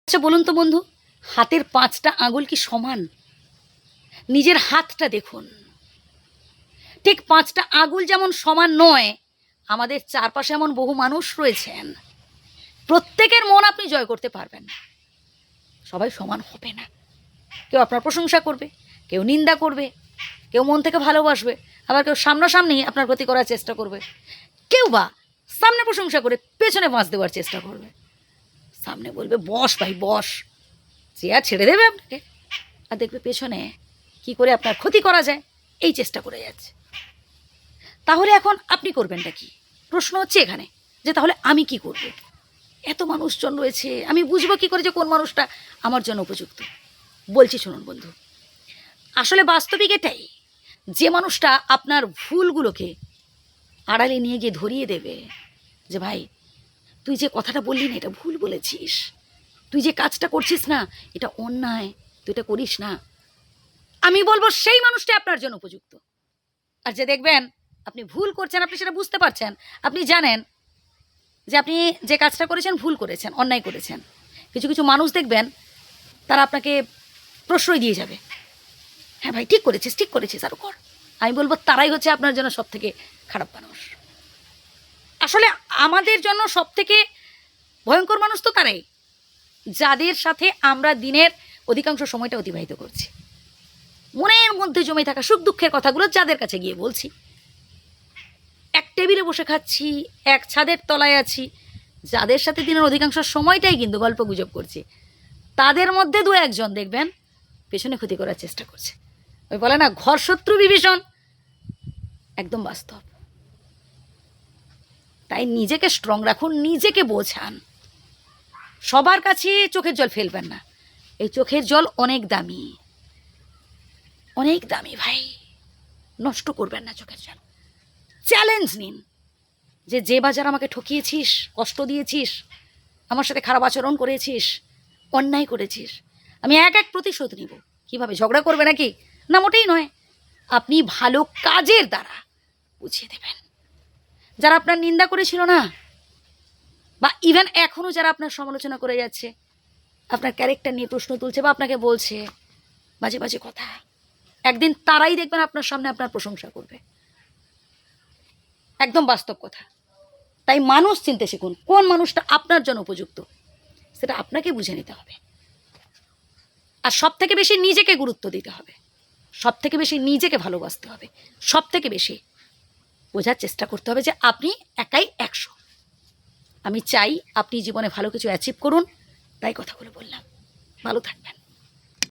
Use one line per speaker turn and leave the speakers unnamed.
আচ্ছা বলুন তো বন্ধু, হাতের 5টা আঙুল কি সমান? নিজের হাতটা দেখুন। ঠিক 5টা আঙুল যেমন সমান নয়, আমাদের চারপাশে এমন বহু মানুষ রয়েছেন, প্রত্যেকের মন আপনি জয় করতে পারবেন না। সবাই সমান হবে না। কেউ আপনার প্রশংসা করবে, কেউ নিন্দা করবে, কেউ মন থেকে ভালোবাসবে, আবার কেউ সামনাসামনি আপনার ক্ষতি করার চেষ্টা করবে। কেউ বা সামনে প্রশংসা করে পেছনে বাঁচ দেওয়ার চেষ্টা করবে। সামনে বলবে বস ভাই বস, চেয়ার ছেড়ে দেবে আপনাকে, আর দেখবে পেছনে কি করে আপনার ক্ষতি করা যায় এই চেষ্টা করে যাচ্ছে। তাহলে এখন আপনি করবেনটা কি? প্রশ্ন হচ্ছে এখানে যে তাহলে আমি কি করব? এত মানুষজন রয়েছে, আমি বুঝবো কি করে যে কোন মানুষটা আমার জন্য উপযুক্ত? বলছি শুনুন বন্ধু, আসলে বাস্তবিক এটাই, যে মানুষটা আপনার ভুলগুলোকে আড়ালে নিয়ে গিয়ে ধরিয়ে দেবে যে ভাই তুই যে কথাটা বললি না এটা ভুল বলেছিস, তুই যে কাজটা করছিস না এটা অন্যায়, তুই এটা করিস না, আমি বলবো সেই মানুষটা আপনার জন্য উপযুক্ত। আর যে দেখবেন আপনি ভুল করছেন, আপনি সেটা বুঝতে পারছেন, আপনি জানেন যে আপনি যে কাজটা করেছেন ভুল করেছেন, অন্যায় করেছেন, কিছু কিছু মানুষ দেখবেন তারা আপনাকে প্রশ্রয় দিয়ে যাবে, হ্যাঁ ভাই ঠিক করেছিস আরও কর। আমি বলবো তারাই হচ্ছে আপনার জন্য সব থেকে খারাপ মানুষ। আসলে আমাদের জন্য সব থেকে ভয়ঙ্কর মানুষ তো তারাই, যাদের সাথে আমরা দিনের অধিকাংশ সময়টা অতিবাহিত করছি, মনের মধ্যে জমে থাকা সুখ দুঃখের কথাগুলো যাদের কাছে গিয়ে বলছি। এক টেবিলে বসে খাচ্ছি, এক ছাদের তলায় আছি, যাদের সাথে দিনের অধিকাংশ সময়টাই কিন্তু গল্প গুজব করছি, তাদের মধ্যে দু একজন দেখবেন পেছনে ক্ষতি করার চেষ্টা করছে। ওই বলে না ঘর শত্রু বিভীষণ, একদম বাস্তব। তাই নিজেকে স্ট্রং রাখুন, নিজেকে বোঝান, সবার কাছে চোখের জল ফেলবেন না। এই চোখের জল অনেক দামি, অনেক দামি ভাই, নষ্ট করবেন না চোখের জল। চ্যালেঞ্জ নিন যে বাজার আমাকে ঠকিয়েছিস, কষ্ট দিয়েছিস, আমার সাথে খারাপ আচরণ করেছিস, অন্যায় করেছিস, আমি এক এক প্রতিশোধ নিব। কীভাবে? ঝগড়া করবে নাকি? না, মোটেই নয়। আপনি ভালো কাজের দ্বারা বুঝিয়ে দেবেন। যারা আপনার নিন্দা করেছিল না, বা ইভেন এখনও যারা আপনার সমালোচনা করে যাচ্ছে, আপনার ক্যারেক্টার নিয়ে প্রশ্ন তুলছে বা আপনাকে বলছে বাজে বাজে কথা, একদিন তারাই দেখবেন আপনার সামনে আপনার প্রশংসা করবে। একদম বাস্তব কথা। তাই মানুষ চিনতে শিখুন, কোন মানুষটা আপনার জন্য উপযুক্ত সেটা আপনাকে বুঝে নিতে হবে। আর সব থেকে বেশি নিজেকে গুরুত্ব দিতে হবে, সব থেকে বেশি নিজেকে ভালোবাসতে হবে, সব থেকে বেশি বোঝার চেষ্টা করতে হবে যে আপনি একাই 100। আমি চাই আপনি জীবনে ভালো কিছু অ্যাচিভ করুন, তাই কথাগুলো বললাম। ভালো থাকবেন।